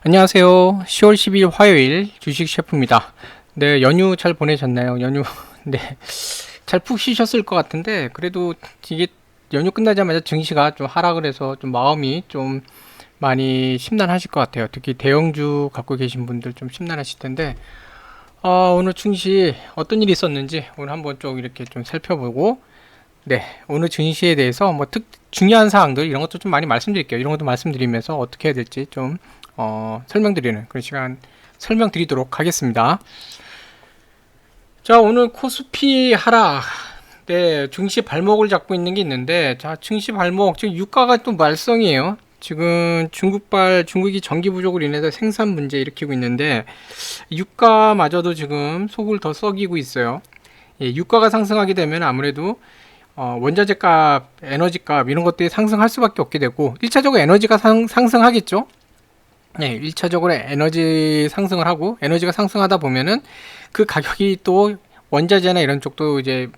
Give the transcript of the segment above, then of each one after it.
안녕하세요. 10월 10일 화요일 주식 셰프입니다. 네, 연휴 잘 보내셨나요? 연휴, 네. 잘 푹 쉬셨을 것 같은데, 그래도 이게 연휴 끝나자마자 증시가 좀 하락을 해서 좀 마음이 좀 많이 심란하실 것 같아요. 특히 대형주 갖고 계신 분들 좀 심란하실 텐데, 오늘 증시 어떤 일이 있었는지 오늘 한번 좀 이렇게 좀 살펴보고, 네, 오늘 증시에 대해서 뭐 중요한 사항들 이런 것도 좀 많이 말씀드릴게요. 이런 것도 말씀드리면서 어떻게 해야 될지 좀 설명드리는 그런 시간 설명드리도록 하겠습니다. 자, 오늘 코스피 하락. 네, 증시 발목을 잡고 있는 게 있는데, 자, 증시 발목 지금 유가가 또 말썽이에요. 지금 중국이 전기 부족으로 인해서 생산 문제 일으키고 있는데 유가마저도 지금 속을 더 썩이고 있어요. 예, 유가가 상승하게 되면 아무래도 원자재 값, 에너지 값 이런 것들이 상승할 수밖에 없게 되고 1차적으로 에너지가 상승하겠죠. 네, 1차적으로 에너지 상승을 하고 에너지가 상승하다 보면은 그 가격이 또 원자재나 이런 쪽도 이제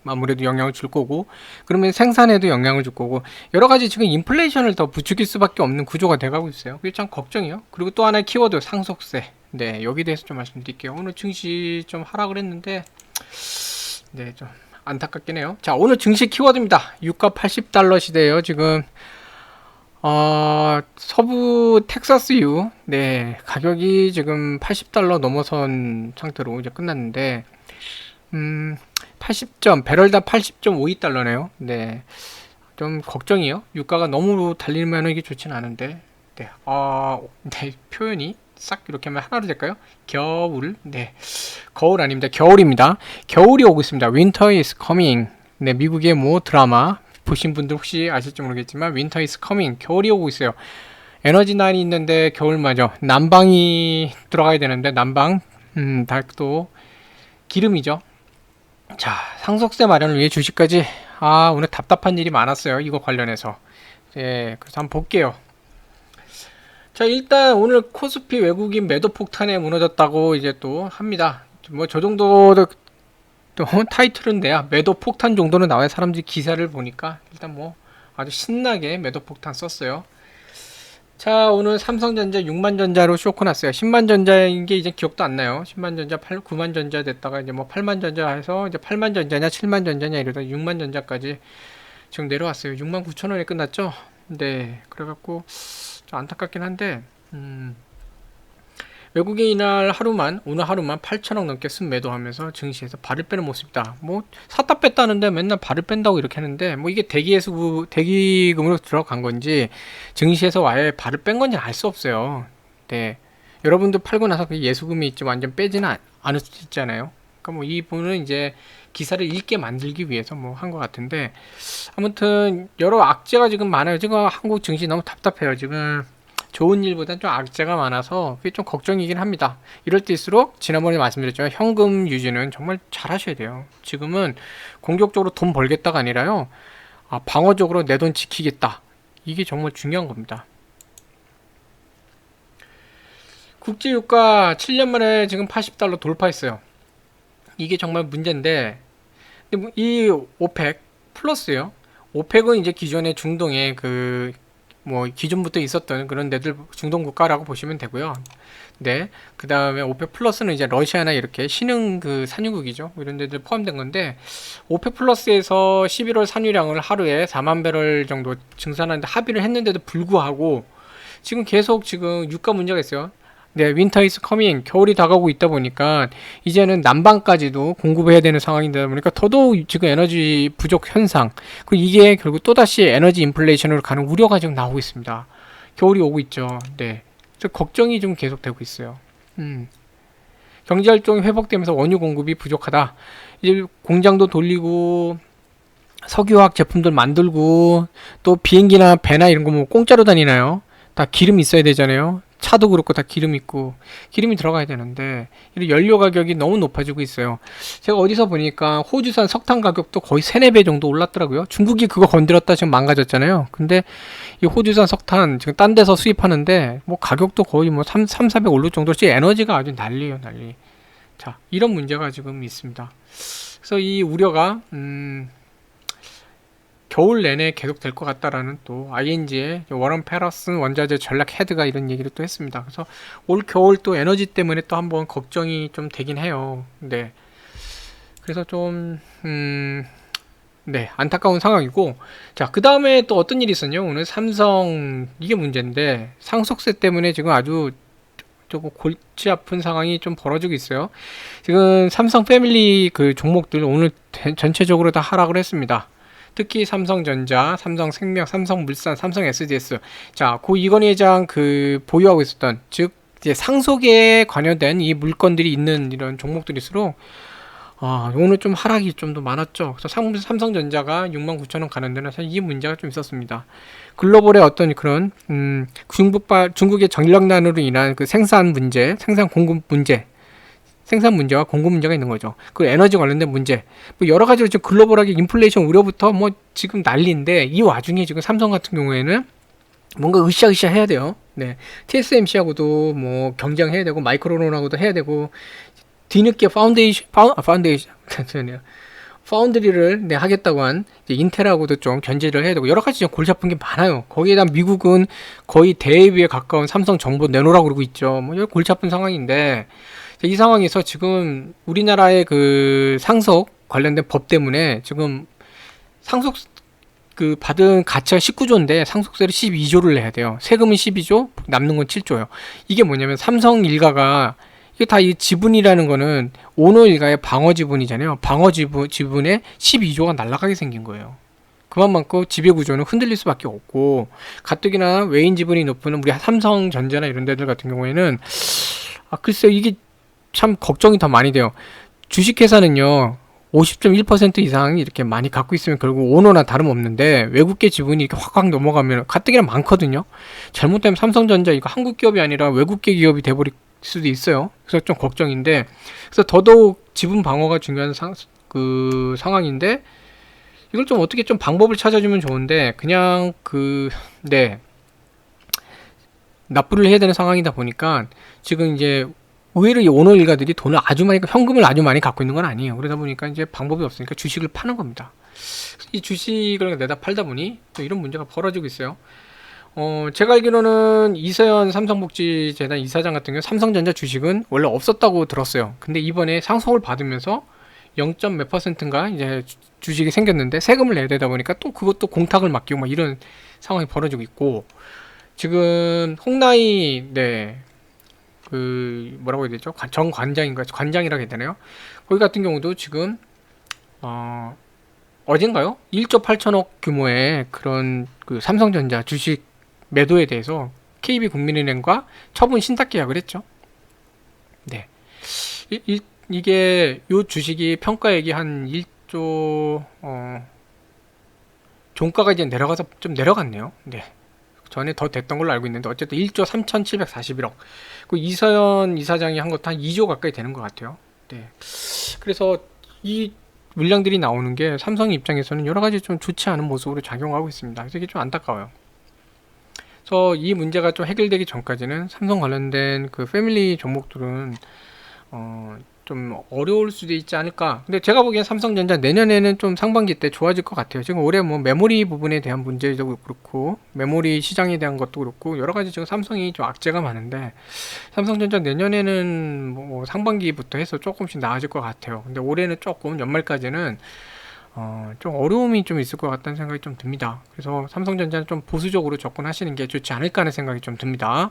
아무래도 영향을 줄 거고 그러면 생산에도 영향을 줄 거고 여러 가지 지금 인플레이션을 더 부추길 수밖에 없는 구조가 돼가고 있어요. 그게 참 걱정이요. 그리고 또 하나의 키워드 상속세. 네, 여기 대해서 좀 말씀드릴게요. 오늘 증시 좀 하락을 했는데 네, 좀 안타깝긴 해요. 자, 오늘 증시 키워드입니다. 유가 80달러 시대예요. 지금 서부 텍사스유 네, 가격이 지금 80달러 넘어선 상태로 이제 끝났는데 80점 배럴당 80.52달러네요. 네. 좀 걱정이요. 유가가 너무 달리면 이게 좋진 않은데. 네. 네. 표현이 싹 이렇게 하면 하나로 될까요? 겨울. 네. 거울 아닙니다. 겨울입니다. 겨울이 오고 있습니다. Winter is coming. 네, 미국의 뭐 드라마 보신 분들 혹시 아실지 모르겠지만 Winter is coming. 겨울이 오고 있어요. 에너지난이 있는데 겨울마저 난방이 들어가야 되는데 난방 닭도 기름이죠. 자, 상속세 마련을 위해 주식까지 오늘 답답한 일이 많았어요. 이거 관련해서. 예, 그래서 한번 볼게요. 자, 일단 오늘 코스피 외국인 매도 폭탄에 무너졌다고 이제 또 합니다. 뭐 저 정도 또 타이틀은 돼야 매도 폭탄 정도는 나와야 사람들이 기사를 보니까 일단 뭐 아주 신나게 매도 폭탄 썼어요. 자, 오늘 삼성전자 6만전자로 쇼크 났어요. 10만전자인 게 이제 기억도 안 나요. 10만전자, 9만전자 됐다가 이제 뭐 8만전자 해서 이제 8만전자냐, 7만전자냐 이러다 6만전자까지 지금 내려왔어요. 6만 9천 원에 끝났죠? 네. 그래갖고 좀 안타깝긴 한데, 외국인 이날 오늘 하루만 8천억 넘게 순매도하면서 증시에서 발을 빼는 모습이다. 뭐 샀다 뺐다는데 맨날 발을 뺀다고 이렇게 하는데 뭐 이게 대기금으로 들어간 건지 증시에서 아예 발을 뺀 건지 알 수 없어요. 네, 여러분도 팔고 나서 그 예수금이 있지 완전 빼지는 않을 수 있잖아요. 그러니까 뭐 이분은 이제 기사를 읽게 만들기 위해서 뭐 한 것 같은데 아무튼 여러 악재가 지금 많아요. 지금 한국 증시 너무 답답해요. 지금 좋은 일보다 좀 악재가 많아서 그게 좀 걱정이긴 합니다. 이럴 때일수록 지난번에 말씀드렸지만 현금 유지는 정말 잘 하셔야 돼요. 지금은 공격적으로 돈 벌겠다가 아니라요. 방어적으로 내 돈 지키겠다. 이게 정말 중요한 겁니다. 국제유가 7년 만에 지금 80달러 돌파했어요. 이게 정말 문제인데 이 오펙 플러스요. 오펙은 이제 기존의 중동의 뭐 기존부터 있었던 그런 데들 중동 국가라고 보시면 되고요. 네. 그 다음에 오펙 플러스는 이제 러시아나 이렇게 신흥 산유국이죠. 뭐 이런 데들 포함된 건데 오펙 플러스에서 11월 산유량을 하루에 4만 배럴 정도 증산하는데 합의를 했는데도 불구하고 지금 계속 지금 유가 문제가 있어요. 네, 윈터 이즈 커밍 겨울이 다가오고 있다 보니까 이제는 난방까지도 공급해야 되는 상황이다 보니까 더더욱 지금 에너지 부족 현상 그리고 이게 결국 또다시 에너지 인플레이션으로 가는 우려가 지금 나오고 있습니다. 겨울이 오고 있죠. 네, 그래서 걱정이 좀 계속되고 있어요. 경제 활동이 회복되면서 원유 공급이 부족하다. 이제 공장도 돌리고 석유화학 제품들 만들고 또 비행기나 배나 이런 거 뭐 공짜로 다니나요? 다 기름 있어야 되잖아요. 차도 그렇고 다 기름 있고 기름이 들어가야 되는데 이런 연료 가격이 너무 높아지고 있어요. 제가 어디서 보니까 호주산 석탄 가격도 거의 3, 4배 정도 올랐더라고요. 중국이 그거 건드렸다 지금 망가졌잖아요. 근데 이 호주산 석탄 지금 딴 데서 수입하는데 뭐 가격도 거의 뭐 400 오를 정도로 지금 에너지가 아주 난리예요, 난리. 자, 이런 문제가 지금 있습니다. 그래서 이 우려가 겨울 내내 계속 될 것 같다라는 또 ING의 워런 페러슨 원자재 전략 헤드가 이런 얘기를 또 했습니다. 그래서 올 겨울 또 에너지 때문에 또 한번 걱정이 좀 되긴 해요. 네. 그래서 좀 네, 안타까운 상황이고, 자, 그 다음에 또 어떤 일이 있었냐? 오늘 삼성, 이게 문제인데, 상속세 때문에 지금 아주 조금 골치 아픈 상황이 좀 벌어지고 있어요. 지금 삼성 패밀리 그 종목들 오늘 전체적으로 다 하락을 했습니다. 특히 삼성전자, 삼성생명, 삼성물산, 삼성 SDS. 자, 고 이건희 회장 그 보유하고 있었던, 즉, 이제 상속에 관여된 이 물건들이 있는 이런 종목들일수록 오늘 좀 하락이 좀 더 많았죠. 그래서 삼성전자가 69,000원 가는 데는 사실 이 문제가 좀 있었습니다. 글로벌의 어떤 그런 중국의 전력난으로 인한 그 생산 문제, 생산 공급 문제, 생산 문제와 공급 문제가 있는 거죠. 그 에너지 관련된 문제, 뭐 여러 가지로 지금 글로벌하게 인플레이션 우려부터 뭐 지금 난리인데, 이 와중에 지금 삼성 같은 경우에는 뭔가 으쌰으쌰 해야 돼요. 네, TSMC하고도 뭐 경쟁해야 되고 마이크론하고도 해야 되고, 뒤늦게 파운드리를 하겠다고 한 이제 인텔하고도 좀 견제를 해야 되고, 여러 가지 좀 골치 아픈 게 많아요. 거기에다 미국은 거의 대위에 가까운 삼성 정보 내놓으라고 그러고 있죠. 뭐 여러 골치 아픈 상황인데, 이 상황에서 지금 우리나라의 그 상속 관련된 법 때문에 지금 상속 그 받은 가치가 19조인데 상속세를 12조를 내야 돼요. 세금은 12조, 남는 건 7조예요. 이게 뭐냐면 삼성 일가가, 이게 다 이 지분이라는 거는 오너 일가의 방어 지분이잖아요. 방어 지분에 12조가 날아가게 생긴 거예요. 그만큼 지배 구조는 흔들릴 수밖에 없고, 가뜩이나 외인 지분이 높은 우리 삼성전자나 이런 데들 같은 경우에는 글쎄요, 이게 참 걱정이 더 많이 돼요. 주식회사는요 50.1% 이상 이렇게 많이 갖고 있으면 결국 오너나 다름없는데, 외국계 지분이 이렇게 확확 넘어가면 가뜩이나 많거든요. 잘못되면 삼성전자 이거 한국 기업이 아니라 외국계 기업이 돼버릴 수도 있어요. 그래서 좀 걱정인데, 그래서 더더욱 지분 방어가 중요한 상황인데, 이걸 좀 어떻게 좀 방법을 찾아주면 좋은데, 그냥 납부를 해야 되는 상황이다 보니까 지금 이제 의외로 이 오너 일가들이 돈을 현금을 아주 많이 갖고 있는 건 아니에요. 그러다 보니까 이제 방법이 없으니까 주식을 파는 겁니다. 이 주식을 내다 팔다 보니 또 이런 문제가 벌어지고 있어요. 제가 알기로는 이세현 삼성복지재단 이사장 같은 경우 삼성전자 주식은 원래 없었다고 들었어요. 근데 이번에 상속을 받으면서 0. 몇 %인가 이제 주식이 생겼는데, 세금을 내야 되다 보니까 또 그것도 공탁을 맡기고 막 이런 상황이 벌어지고 있고, 지금 홍나이 그 뭐라고 해야 되죠? 관장이라고 해야 되나요? 거기 같은 경우도 지금 어젠가요? 1조 8천억 규모의 그런 그 삼성전자 주식 매도에 대해서 KB국민은행과 처분 신탁 계약을 했죠. 네. 이게 요 주식이 평가액이 한 1조 종가가 이제 내려가서 좀 내려갔네요. 네. 전에 더 됐던 걸로 알고 있는데, 어쨌든 1조 3,741억. 그 이서연 이사장이 한 것도 한 2조 가까이 되는 것 같아요. 네. 그래서 이 물량들이 나오는 게 삼성 입장에서는 여러 가지 좀 좋지 않은 모습으로 작용하고 있습니다. 그래서 이게 좀 안타까워요. 그래서 이 문제가 좀 해결되기 전까지는 삼성 관련된 그 패밀리 종목들은 좀 어려울 수도 있지 않을까. 근데 제가 보기엔 삼성전자 내년에는 좀 상반기 때 좋아질 것 같아요. 지금 올해 뭐 메모리 부분에 대한 문제도 그렇고, 메모리 시장에 대한 것도 그렇고, 여러 가지 지금 삼성이 좀 악재가 많은데, 삼성전자 내년에는 뭐 상반기부터 해서 조금씩 나아질 것 같아요. 근데 올해는 조금 연말까지는 좀 어려움이 좀 있을 것 같다는 생각이 좀 듭니다. 그래서 삼성전자는 좀 보수적으로 접근하시는 게 좋지 않을까 하는 생각이 좀 듭니다.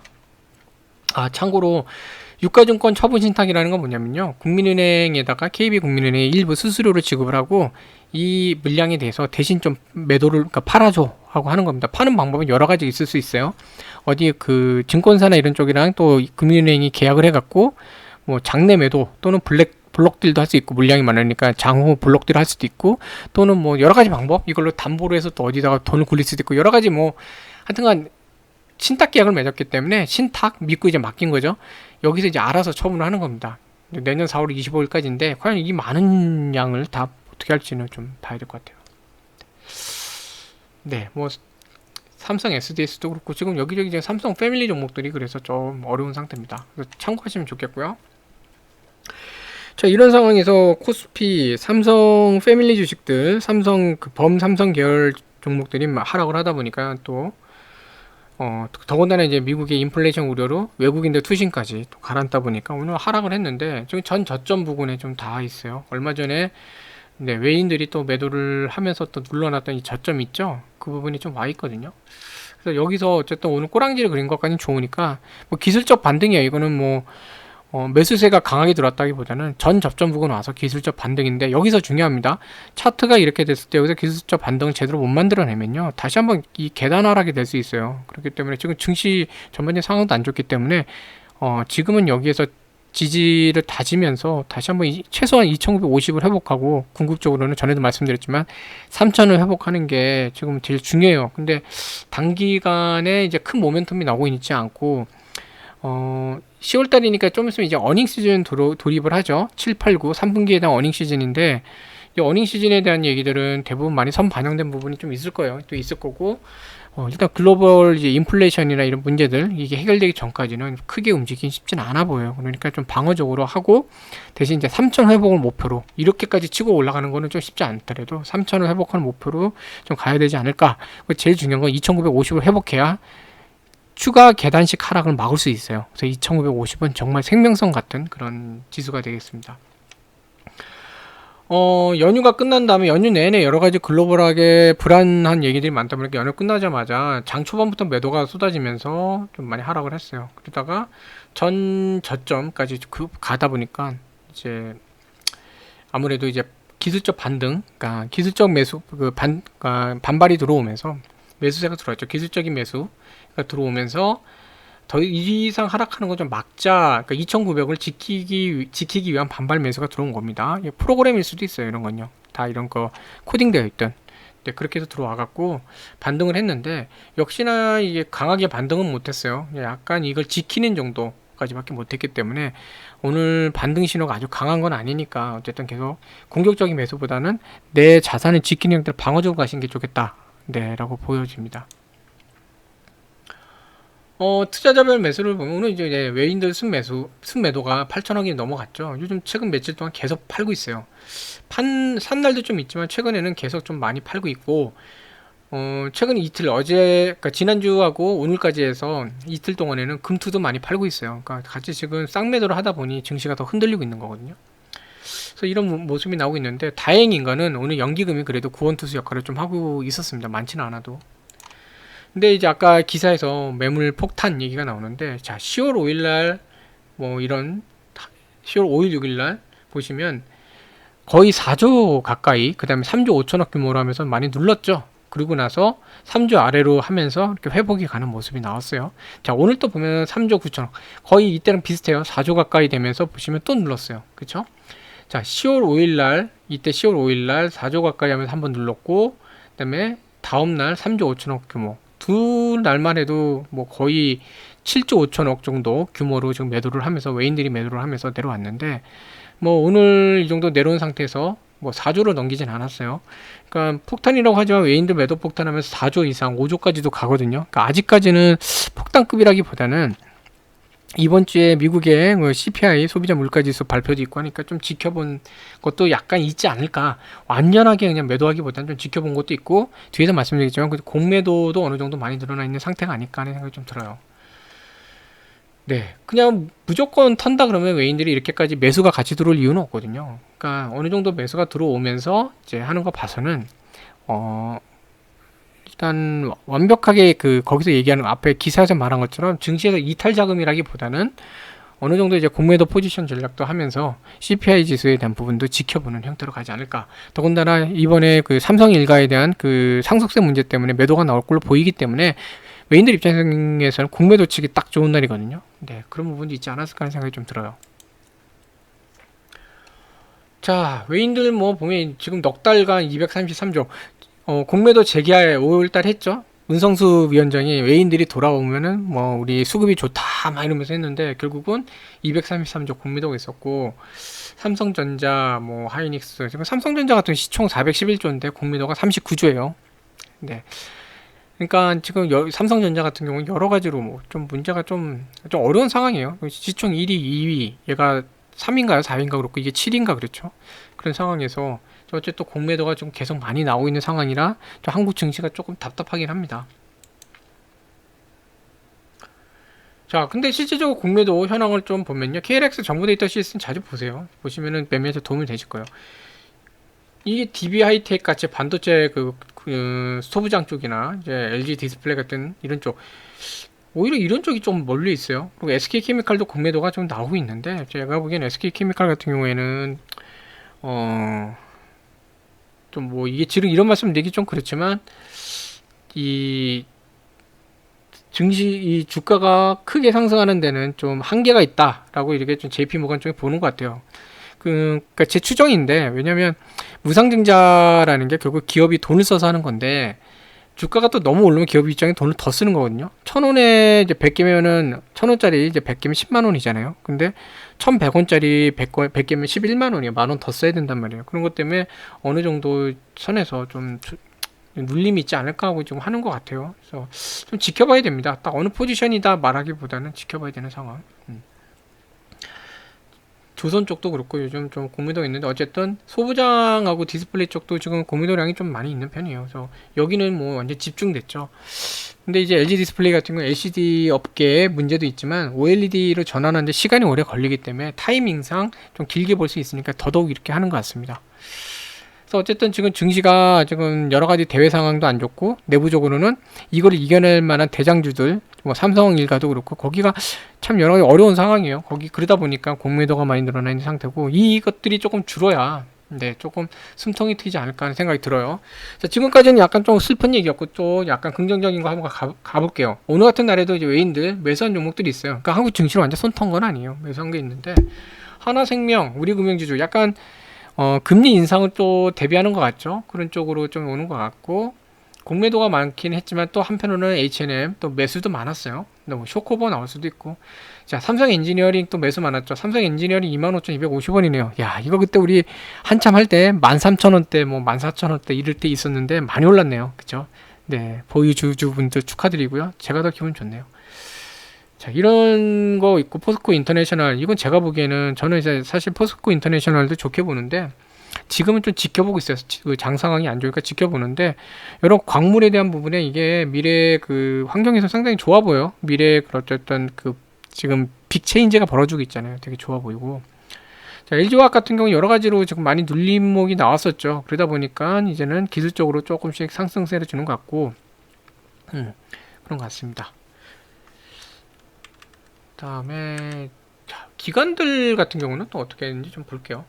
참고로 유가증권 처분 신탁이라는 건 뭐냐면요, 국민은행에다가 KB국민은행이 일부 수수료를 지급을 하고, 이 물량에 대해서 대신 좀 매도를, 그러니까 팔아줘 하고 하는 겁니다. 파는 방법은 여러 가지 있을 수 있어요. 어디 그 증권사나 이런 쪽이랑 또 국민은행이 계약을 해갖고 뭐 장내 매도 또는 블록딜도 할 수 있고, 물량이 많으니까 장후 블록딜 할 수도 있고, 또는 뭐 여러 가지 방법, 이걸로 담보로 해서 또 어디다가 돈을 굴릴 수도 있고, 여러 가지 뭐 하여튼간 신탁 계약을 맺었기 때문에 신탁 믿고 이제 맡긴 거죠. 여기서 이제 알아서 처분을 하는 겁니다. 내년 4월 25일까지인데 과연 이 많은 양을 다 어떻게 할지는 좀 봐야 될 것 같아요. 네, 뭐 삼성 SDS도 그렇고 지금 여기저기 이제 삼성 패밀리 종목들이 그래서 좀 어려운 상태입니다. 그래서 참고하시면 좋겠고요. 자, 이런 상황에서 코스피, 삼성 패밀리 주식들, 삼성 그 범삼성 계열 종목들이 하락을 하다 보니까 또 더군다나 이제 미국의 인플레이션 우려로 외국인들 투신까지 또 가라앉다 보니까 오늘 하락을 했는데 지금 전 저점 부근에 좀 닿아 있어요. 얼마 전에 네, 외인들이 또 매도를 하면서 또 눌러놨던 이 저점 있죠? 그 부분이 좀 와 있거든요. 그래서 여기서 어쨌든 오늘 꼬랑지를 그린 것까지는 좋으니까 뭐 기술적 반등이에요. 이거는 뭐 매수세가 강하게 들어왔다기보다는 전 접점 부근 와서 기술적 반등인데 여기서 중요합니다. 차트가 이렇게 됐을 때 여기서 기술적 반등을 제대로 못 만들어내면요 다시 한번 이 계단 하락이 될 수 있어요. 그렇기 때문에 지금 증시 전반적인 상황도 안 좋기 때문에 지금은 여기에서 지지를 다지면서 다시 한번 최소한 2950을 회복하고 궁극적으로는 전에도 말씀드렸지만 3000을 회복하는 게 지금 제일 중요해요. 근데 단기간에 이제 큰 모멘텀이 나오고 있지 않고 10월달이니까 좀 있으면 이제 어닝 시즌 돌입을 하죠. 7, 8, 9 3분기에 대한 어닝 시즌인데 이 어닝 시즌에 대한 얘기들은 대부분 많이 선반영된 부분이 좀 있을 거예요. 또 있을 거고 일단 글로벌 이제 인플레이션이나 이런 문제들 이게 해결되기 전까지는 크게 움직이긴 쉽지는 않아 보여요. 그러니까 좀 방어적으로 하고 대신 이제 3천 회복을 목표로 이렇게까지 치고 올라가는 거는 좀 쉽지 않더라도 3천을 회복하는 목표로 좀 가야 되지 않을까. 제일 중요한 건 2,950을 회복해야 추가 계단식 하락을 막을 수 있어요. 그래서 2,950은 정말 생명성 같은 그런 지수가 되겠습니다. 연휴가 끝난 다음에 연휴 내내 여러 가지 글로벌하게 불안한 얘기들이 많다 보니까 연휴 끝나자마자 장 초반부터 매도가 쏟아지면서 좀 많이 하락을 했어요. 그러다가 전 저점까지 가다 보니까 이제 아무래도 이제 기술적 반등, 그러니까 기술적 매수, 반발이 들어오면서 매수세가 들어왔죠. 기술적인 매수가 들어오면서 더 이상 하락하는 건 좀 막자. 그러니까 2,900을 지키기 위한 반발 매수가 들어온 겁니다. 프로그램일 수도 있어요. 이런 건요. 다 이런 거 코딩되어 있던. 네, 그렇게 해서 들어와갖고 반등을 했는데 역시나 이게 강하게 반등은 못했어요. 약간 이걸 지키는 정도까지밖에 못했기 때문에 오늘 반등 신호가 아주 강한 건 아니니까 어쨌든 계속 공격적인 매수보다는 내 자산을 지키는 형태로 방어적으로 가시는 게 좋겠다. 네, 라고 보여집니다. 투자자별 매수를 보면 오늘 이제 외인들 순매도가 8천억이 넘어갔죠. 요즘 최근 며칠 동안 계속 팔고 있어요. 산 날도 좀 있지만 최근에는 계속 좀 많이 팔고 있고, 최근 이틀 그러니까 지난주하고 오늘까지 해서 이틀 동안에는 금투도 많이 팔고 있어요. 그러니까 같이 지금 쌍매도를 하다 보니 증시가 더 흔들리고 있는 거거든요. 그래서 이런 모습이 나오고 있는데 다행인 거는 오늘 연기금이 그래도 구원투수 역할을 좀 하고 있었습니다. 많지는 않아도. 근데 이제 아까 기사에서 매물 폭탄 얘기가 나오는데 자 10월 5일날 뭐 이런 10월 5일 6일날 보시면 거의 4조 가까이 그 다음에 3조 5천억 규모로 하면서 많이 눌렀죠. 그리고 나서 3조 아래로 하면서 이렇게 회복이 가는 모습이 나왔어요. 자 오늘 또 보면 3조 9천억 거의 이때랑 비슷해요. 4조 가까이 되면서 보시면 또 눌렀어요. 그쵸? 자 10월 5일날 이때 10월 5일날 4조 가까이 하면서 한번 눌렀고 그 다음에 다음날 3조 5천억 규모 두 날만 해도 뭐 거의 7조 5천억 정도 규모로 지금 매도를 하면서 외인들이 매도를 하면서 내려왔는데 뭐 오늘 이 정도 내려온 상태에서 뭐 4조로 넘기진 않았어요. 그러니까 폭탄이라고 하지만 외인들 매도 폭탄하면서 4조 이상 5조까지도 가거든요. 그러니까 아직까지는 폭탄급이라기보다는 이번 주에 미국의 뭐 CPI 소비자 물가지수 발표도 있고 하니까 좀 지켜본 것도 약간 있지 않을까. 완전하게 그냥 매도하기보다는 좀 지켜본 것도 있고 뒤에서 말씀드리겠지만 공매도도 어느 정도 많이 늘어나 있는 상태가 아닐까 하는 생각이 좀 들어요. 네, 그냥 무조건 턴다 그러면 외인들이 이렇게까지 매수가 같이 들어올 이유는 없거든요. 그러니까 어느 정도 매수가 들어오면서 이제 하는 거 봐서는 일단 완벽하게 거기서 얘기하는 앞에 기사에서 말한 것처럼 증시에서 이탈 자금이라기보다는 어느 정도 이제 공매도 포지션 전략도 하면서 CPI 지수에 대한 부분도 지켜보는 형태로 가지 않을까. 더군다나 이번에 삼성 일가에 대한 상속세 문제 때문에 매도가 나올 걸로 보이기 때문에 외인들 입장에서는 공매도 치기 딱 좋은 날이거든요. 네, 그런 부분도 있지 않았을까 하는 생각이 좀 들어요. 자, 외인들 뭐 보면 지금 넉 달간 233조 공매도 재개할 5월달 했죠. 문성수 위원장이 외인들이 돌아오면은 뭐 우리 수급이 좋다 막 이러면서 했는데 결국은 233조 공매도가 있었고 삼성전자 뭐 하이닉스 지금 삼성전자 같은 시총 411조인데 공매도가 39조예요. 네. 그러니까 지금 삼성전자 같은 경우는 여러 가지로 뭐 좀 문제가 좀 어려운 상황이에요. 시총 1위, 2위 얘가 3인가요? 4위인가 그렇고 이게 7인가 그렇죠. 그런 상황에서 어쨌든 공매도가 좀 계속 많이 나오고 있는 상황이라 좀 한국 증시가 조금 답답하긴 합니다. 자, 근데 실질적으로 공매도 현황을 좀 보면요. KLX 정보데이터 시스템 자주 보세요. 보시면은 매매에서 도움이 되실 거예요. 이게 DB 하이텍 같이 반도체 스토브장 쪽이나 이제 LG 디스플레이 같은 이런 쪽, 오히려 이런 쪽이 좀 멀리 있어요. 그리고 SK케미칼도 공매도가 좀 나오고 있는데, 제가 보기엔 SK케미칼 같은 경우에는 좀 뭐 이게 지금 이런 말씀 드리기 좀 그렇지만, 이 증시 이 주가가 크게 상승하는 데는 좀 한계가 있다라고 이렇게 좀 JP 모건 쪽에 보는 것 같아요. 그러니까 제 추정인데, 왜냐면 무상증자라는 게 결국 기업이 돈을 써서 하는 건데, 주가가 또 너무 오르면 기업 입장에 돈을 더 쓰는 거거든요. 1,000원에 이제 100개면은 1,000원짜리 이제 100개면 10만 원이잖아요. 근데 1,100원짜리 100개면 11만 원이에요. 만 원 더 써야 된단 말이에요. 그런 것 때문에 어느 정도 선에서 좀 눌림이 있지 않을까 하고 좀 하는 것 같아요. 그래서 좀 지켜봐야 됩니다. 딱 어느 포지션이다 말하기보다는 지켜봐야 되는 상황. 조선 쪽도 그렇고 요즘 좀 공매도가 있는데, 어쨌든 소부장하고 디스플레이 쪽도 지금 공매도량이 좀 많이 있는 편이에요. 그래서 여기는 뭐 완전 집중됐죠. 근데 이제 LG 디스플레이 같은 경우 LCD 업계의 문제도 있지만 OLED로 전환하는데 시간이 오래 걸리기 때문에 타이밍상 좀 길게 볼 수 있으니까 더더욱 이렇게 하는 것 같습니다. 그래서 어쨌든 지금 증시가 지금 여러 가지 대외 상황도 안 좋고, 내부적으로는 이걸 이겨낼 만한 대장주들, 뭐 삼성 일가도 그렇고 거기가 참 여러 가지 어려운 상황이에요. 거기 그러다 보니까 공매도가 많이 늘어나 있는 상태고, 이것들이 조금 줄어야 조금 숨통이 트이지 않을까 하는 생각이 들어요. 자, 지금까지는 약간 좀 슬픈 얘기였고, 또 약간 긍정적인 거 한번 가볼게요. 오늘 같은 날에도 이제 외인들 매수한 종목들이 있어요. 그러니까 한국 증시를 완전 손턴 건 아니에요. 매수한 게 있는데, 하나생명, 우리금융지주 약간 금리 인상을 또 대비하는 것 같죠. 그런 쪽으로 좀 오는 것 같고, 공매도가 많긴 했지만 또 한편으로는 H&M 또 매수도 많았어요. 근데 뭐 쇼커버 나올 수도 있고. 자, 삼성 엔지니어링 또 매수 많았죠. 삼성 엔지니어링 25,250원이네요. 야, 이거 그때 우리 한참 할 때 13,000원대, 뭐 14,000원대 이럴 때 있었는데 많이 올랐네요. 그쵸? 네, 보유주주분들 축하드리고요. 제가 더 기분 좋네요. 자, 이런 거 있고, 포스코 인터내셔널, 이건 제가 보기에는, 저는 이제 사실 포스코 인터내셔널도 좋게 보는데, 지금은 좀 지켜보고 있어요. 장 상황이 안 좋으니까 지켜보는데, 여러 광물에 대한 부분에 이게 미래 그 환경에서 상당히 좋아 보여. 미래 어쨌든 지금 빅 체인지가 벌어지고 있잖아요. 되게 좋아 보이고. 자, LG화학 같은 경우 여러 가지로 지금 많이 눌림목이 나왔었죠. 그러다 보니까 이제는 기술적으로 조금씩 상승세를 주는 것 같고, 그런 것 같습니다. 다음에 기관들 같은 경우는 또 어떻게 했는지 좀 볼게요.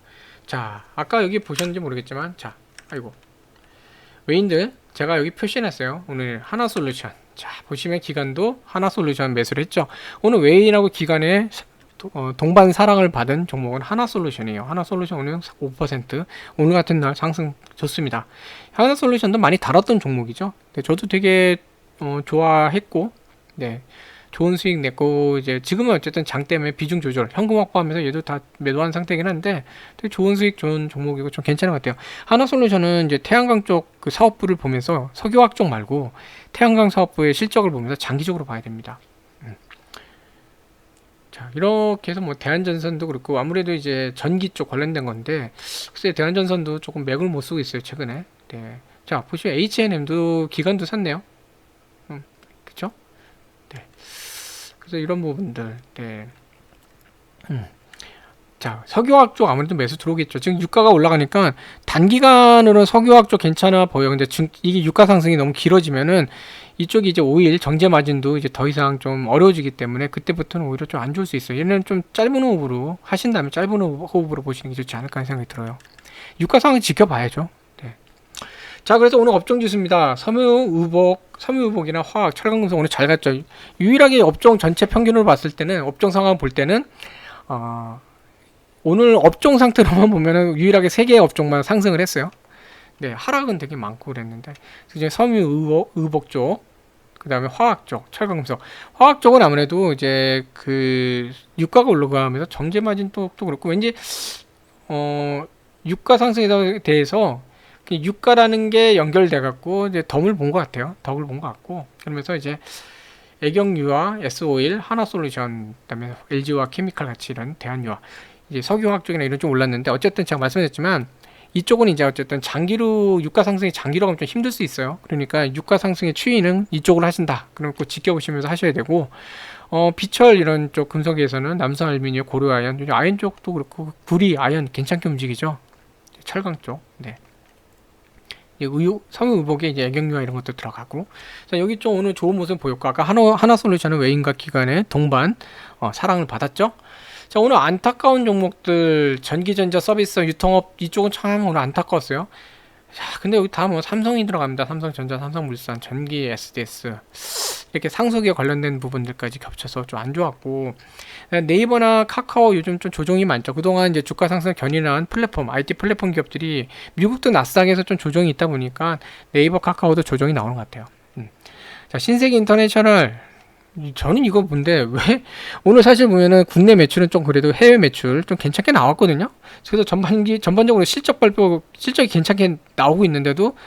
자, 아까 여기 보셨는지 모르겠지만, 자, 아이고, 외인들 제가 여기 표시해놨어요. 오늘 하나솔루션. 자, 보시면 기관도 하나솔루션 매수를 했죠. 오늘 외인하고 기관의 동반 사랑을 받은 종목은 하나솔루션이에요. 하나솔루션 오늘 5%, 오늘 같은 날 상승 좋습니다. 하나솔루션도 많이 다뤘던 종목이죠. 네, 저도 되게 좋아했고, 네, 좋은 수익 냈고, 이제 지금은 어쨌든 장 때문에 비중 조절, 현금 확보하면서 얘도 다 매도한 상태긴 한데 되게 좋은 수익 좋은 종목이고 좀 괜찮은 것 같아요. 하나솔루션은 이제 태양광 쪽 그 사업부를 보면서 석유화학 쪽 말고 태양광 사업부의 실적을 보면서 장기적으로 봐야 됩니다. 자, 이렇게 해서 뭐 대한전선도 그렇고, 아무래도 이제 전기 쪽 관련된 건데, 글쎄 대한전선도 조금 맥을 못 쓰고 있어요 최근에. 네. 자, 보시면 H&M도 기관도 샀네요. 그쵸? 네. 그래서 이런 부분들, 네. 자, 석유화학 쪽 아무래도 매수 들어오겠죠. 지금 유가가 올라가니까 단기간으로는 석유화학 쪽 괜찮아 보여. 근데 이게 유가 상승이 너무 길어지면은 이쪽이 이제 오일 정제 마진도 이제 더 이상 좀 어려워지기 때문에 그때부터는 오히려 좀 안 좋을 수 있어요. 얘는 좀 짧은 호흡으로 하신다면 짧은 호흡으로 보시는 게 좋지 않을까 하는 생각이 들어요. 유가 상황 지켜봐야죠. 네. 자, 그래서 오늘 업종 지수입니다. 섬유의복이나 화학, 철강금속 오늘 잘 갔죠. 유일하게 업종 전체 평균으로 봤을 때는, 업종 상황 볼 때는 오늘 업종 상태로만 보면은 유일하게 3개의 업종만 상승을 했어요. 네, 하락은 되게 많고 그랬는데, 이제 섬유의복 쪽, 그 다음에 화학 쪽, 철강금속. 화학 쪽은 아무래도 이제 그 유가가 올라가면서 정제 마진 또 그렇고, 왠지 유가 상승에 대해서 유가라는 게 연결돼 갖고 이제 덕을 본 것 같아요. 덕을 본 것 같고, 그러면서 이제 애경유화, S오일, 하나솔루션, 그다음에 LG화학, 케미칼 같이 이런 대한유화, 이제 석유화학 쪽이나 이런 좀 올랐는데, 어쨌든 제가 말씀드렸지만 이쪽은 이제 어쨌든 장기로 유가 상승이 장기로 가면 좀 힘들 수 있어요. 그러니까 유가 상승의 추이는 이쪽으로 하신다. 그럼 꼭 지켜보시면서 하셔야 되고, 비철 이런 쪽 금속에서는 남성 알루미늄, 고려 아연, 아연 쪽도 그렇고 구리, 아연 괜찮게 움직이죠. 철강 쪽. 네. 성유의복에 이제 애경유화 이런 것도 들어가고. 자, 여기 좀 오늘 좋은 모습 보였고, 아까 하나솔루션은 외인과 기관의 동반 사랑을 받았죠. 자, 오늘 안타까운 종목들, 전기전자 서비스 유통업 이쪽은 참 오늘 안타까웠어요. 자, 근데 여기 다 뭐 삼성이 들어갑니다. 삼성전자, 삼성물산, 전기, SDS 이렇게 상속에 관련된 부분들까지 겹쳐서 좀 안 좋았고, 네이버나 카카오 요즘 좀 조정이 많죠. 그동안 이제 주가 상승 견인한 플랫폼, IT 플랫폼 기업들이 미국도 나스닥에서 좀 조정이 있다 보니까 네이버, 카카오도 조정이 나오는 것 같아요. 자, 신세계 인터내셔널, 저는 이거 뭔데 왜 오늘 사실 보면은 국내 매출은 좀 그래도 해외 매출 좀 괜찮게 나왔거든요. 그래서 전반적으로 실적이 괜찮게 나오고 있는데도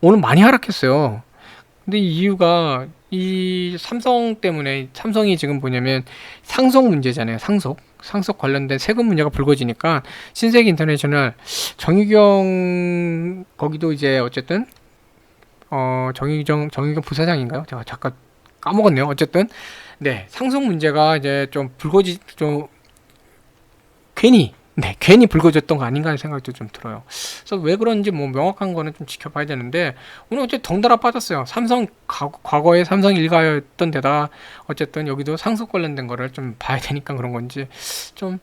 오늘 많이 하락했어요. 근데 이 이유가 이 삼성 때문에, 삼성이 지금 뭐냐면 상속 문제잖아요. 상속 관련된 세금 문제가 불거지니까 신세계 인터내셔널 정유경 거기도 이제 어쨌든 정유경 부사장인가요? 제가 잠깐 까먹었네요. 어쨌든 네, 상속 문제가 이제 좀 괜히 불거졌던 거 아닌가 하는 생각도 좀 들어요. 그래서 왜 그런지 뭐 명확한 거는 좀 지켜봐야 되는데, 오늘 어쨌든 덩달아 빠졌어요. 과거에 삼성 일가였던 데다 어쨌든 여기도 상속 관련된 거를 좀 봐야 되니까 그런 건지 좀,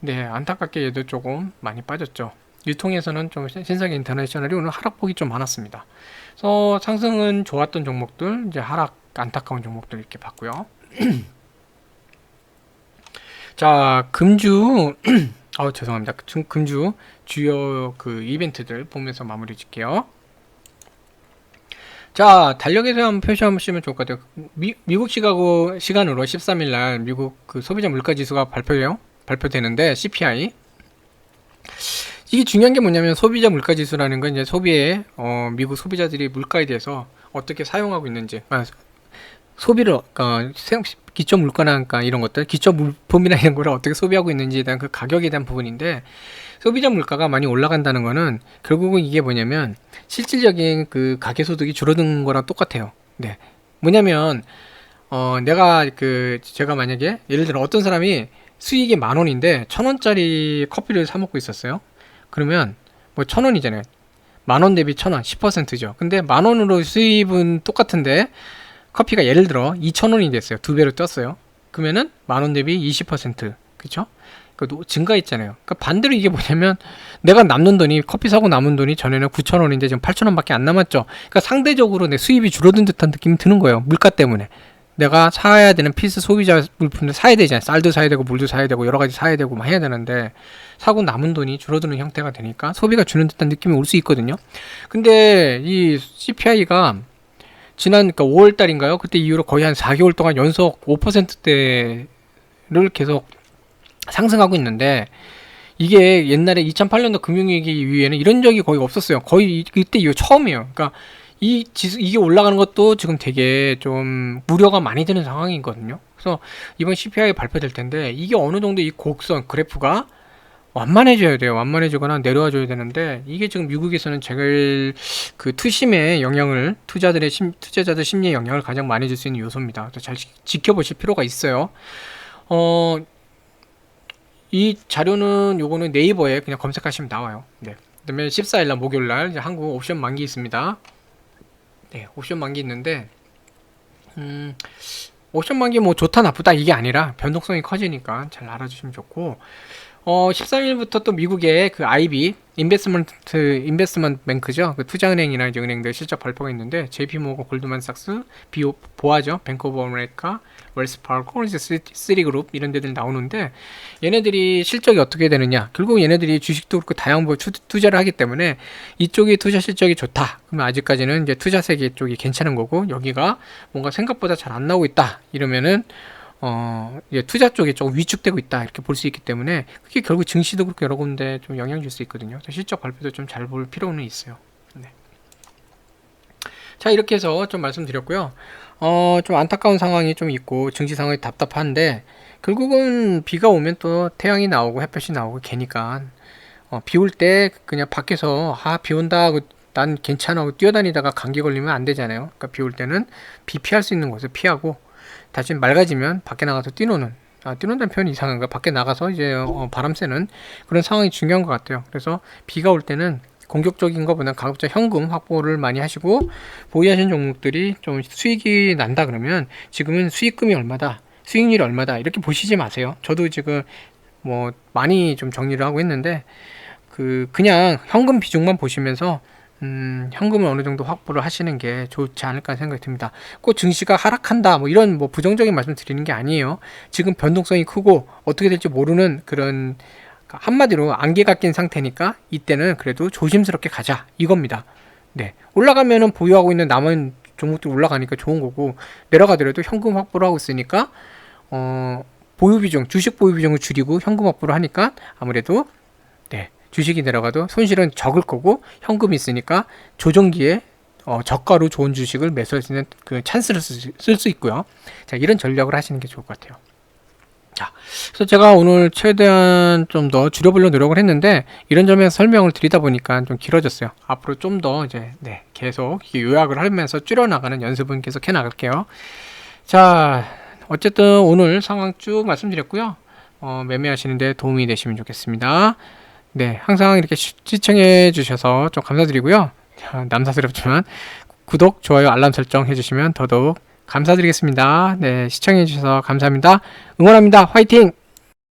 네, 안타깝게 얘도 조금 많이 빠졌죠. 유통에서는 좀 신세계 인터내셔널이 오늘 하락폭이 좀 많았습니다. 그래서 상승은 좋았던 종목들, 이제 하락 안타까운 종목들 이렇게 봤고요. 자, 금주 죄송합니다. 금주 주요 그 이벤트들 보면서 마무리 짓게요. 자, 달력에서 한번 표시하시면 좋을 것 같아요. 미국 시간으로 13일 날 미국 그 소비자 물가 지수가 발표되는데, CPI. 이게 중요한 게 뭐냐면, 소비자 물가 지수라는 건 이제 미국 소비자들이 물가에 대해서 어떻게 사용하고 있는지, 소비를, 기초 물가나 이런 것들, 기초 물품이나 이런 거를 어떻게 소비하고 있는지에 대한 그 가격에 대한 부분인데, 소비자 물가가 많이 올라간다는 거는 결국은 이게 뭐냐면 실질적인 그 가계소득이 줄어드는 거랑 똑같아요. 네. 뭐냐면, 제가 만약에 예를 들어 어떤 사람이 수익이 10,000원인데 1,000원짜리 커피를 사 먹고 있었어요. 그러면 뭐 1,000원이잖아요. 10,000원 대비 1,000원, 10%죠. 근데 10,000원으로 수입은 똑같은데 커피가 예를 들어 2,000원이 됐어요. 2배로 떴어요. 그러면은 10,000원 대비 20%, 그쵸? 증가했잖아요. 그러니까 반대로 이게 뭐냐면, 내가 남는 돈이, 커피 사고 남은 돈이 전에는 9,000원인데 지금 8,000원밖에 안 남았죠. 그러니까 상대적으로 내 수입이 줄어든 듯한 느낌이 드는 거예요. 물가 때문에. 내가 사야 되는 필수 소비자 물품들 사야 되잖아요. 쌀도 사야 되고 물도 사야 되고 여러 가지 사야 되고 막 해야 되는데, 사고 남은 돈이 줄어드는 형태가 되니까 소비가 주는 듯한 느낌이 올 수 있거든요. 근데 이 CPI가 그러니까 5월 달인가요? 그때 이후로 거의 한 4개월 동안 연속 5%대를 계속 상승하고 있는데, 이게 옛날에 2008년도 금융위기 이후에는 이런 적이 거의 없었어요. 거의 그때 이후 처음이에요. 그러니까 이 지수, 이게 올라가는 것도 지금 되게 좀 우려가 많이 되는 상황이거든요. 그래서 이번 CPI 발표될 텐데, 이게 어느 정도 이 곡선 그래프가 완만해져야 돼요. 완만해지거나 내려와줘야 되는데, 이게 지금 미국에서는 제일 그 투심의 영향을, 투자자들 심리의 영향을 가장 많이 줄 수 있는 요소입니다. 그래서 잘 지켜보실 필요가 있어요. 이 자료는 요거는 네이버에 그냥 검색하시면 나와요. 네. 그다음에 14일날 목요일날 이제 한국 옵션 만기 있습니다. 네, 옵션 만기 있는데, 옵션 만기 뭐 좋다 나쁘다 이게 아니라 변동성이 커지니까 잘 알아주시면 좋고, 13일부터 또 미국의 그 IB 인베스트먼트 뱅크죠. 그 투자은행이나 이제 은행들 실적 발표가 있는데, JP모건, 골드만삭스, 보아죠. 뱅크 오브 아메리카, 웰스파고, 시리그룹 이런 데들 나오는데, 얘네들이 실적이 어떻게 되느냐, 결국 얘네들이 주식도 그렇고 다양한 투자를 하기 때문에 이쪽이 투자 실적이 좋다 그러면 아직까지는 이제 투자 세계 쪽이 괜찮은 거고, 여기가 뭔가 생각보다 잘 안 나오고 있다 이러면은 이제 투자 쪽이 조금 위축되고 있다 이렇게 볼 수 있기 때문에, 그게 결국 증시도 그렇고 여러 군데 좀 영향 줄 수 있거든요. 실적 발표도 좀 잘 볼 필요는 있어요. 네. 자, 이렇게 해서 좀 말씀드렸고요. 좀 안타까운 상황이 좀 있고 증시 상황이 답답한데, 결국은 비가 오면 또 태양이 나오고 햇볕이 나오고 개니까 비 올 때 그냥 밖에서 비 온다 하고 난 괜찮아 하고 뛰어다니다가 감기 걸리면 안 되잖아요. 그러니까 비 올 때는 비 피할 수 있는 곳을 피하고 다시 맑아지면 밖에 나가서 뛰노는 뛰는다는 표현이 이상한가? 밖에 나가서 이제 바람 쐬는 그런 상황이 중요한 것 같아요. 그래서 비가 올 때는 공격적인 것보다 가급적 현금 확보를 많이 하시고 보유하신 종목들이 좀 수익이 난다 그러면 지금은 수익금이 얼마다, 수익률이 얼마다 이렇게 보시지 마세요. 저도 지금 뭐 많이 좀 정리를 하고 있는데 그냥 현금 비중만 보시면서 현금을 어느 정도 확보를 하시는 게 좋지 않을까 생각이 듭니다. 꼭 증시가 하락한다 뭐 이런 뭐 부정적인 말씀 드리는 게 아니에요. 지금 변동성이 크고 어떻게 될지 모르는 그런 한마디로 안개가 낀 상태니까 이때는 그래도 조심스럽게 가자 이겁니다. 네, 올라가면은 보유하고 있는 남은 종목들 올라가니까 좋은 거고 내려가더라도 현금 확보를 하고 있으니까 보유 비중, 주식 보유 비중을 줄이고 현금 확보를 하니까 아무래도 네, 주식이 내려가도 손실은 적을 거고 현금이 있으니까 조정기에 저가로 좋은 주식을 매수할 수 있는 그 찬스를 쓸 수 있고요. 자, 이런 전략을 하시는 게 좋을 것 같아요. 자, 그래서 제가 오늘 최대한 좀 더 줄여보려 노력을 했는데 이런 점에서 설명을 드리다 보니까 좀 길어졌어요. 앞으로 좀 더 이제 계속 요약을 하면서 줄여나가는 연습은 계속 해 나갈게요. 자, 어쨌든 오늘 상황 쭉 말씀드렸고요. 매매하시는데 도움이 되시면 좋겠습니다. 네, 항상 이렇게 시청해 주셔서 좀 감사드리고요. 자, 남사스럽지만 구독, 좋아요, 알람 설정 해주시면 더더욱 감사드리겠습니다. 네, 시청해 주셔서 감사합니다. 응원합니다. 화이팅!